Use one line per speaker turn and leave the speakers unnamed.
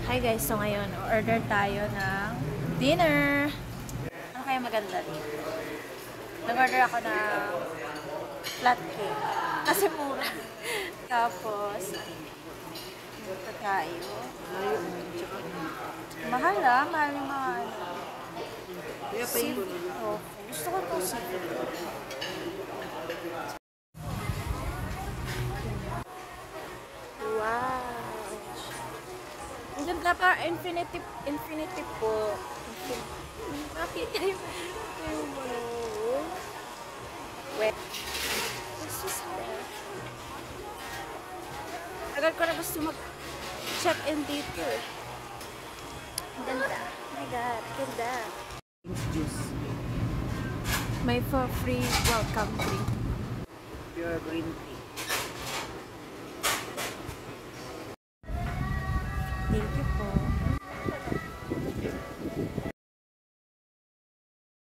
Hi guys, so ngayon order tayo ng dinner. Ano kaya maganda dito? Nag-order ako ng flat cake. Kasi mura. Tapos, dito tayo. Mahal mahal yung mga ano. Seafood. Oh, gusto ko itong seafood. Wow! Ang ganda pa, infinity po. Bakit yung ano? Wait. What's this there? Agad ko na gusto mag-check-in dito eh. Ang ganda. Oh my God, ganda.
Juice.
May for free welcome drink.
Pure green tea.
Thank you po.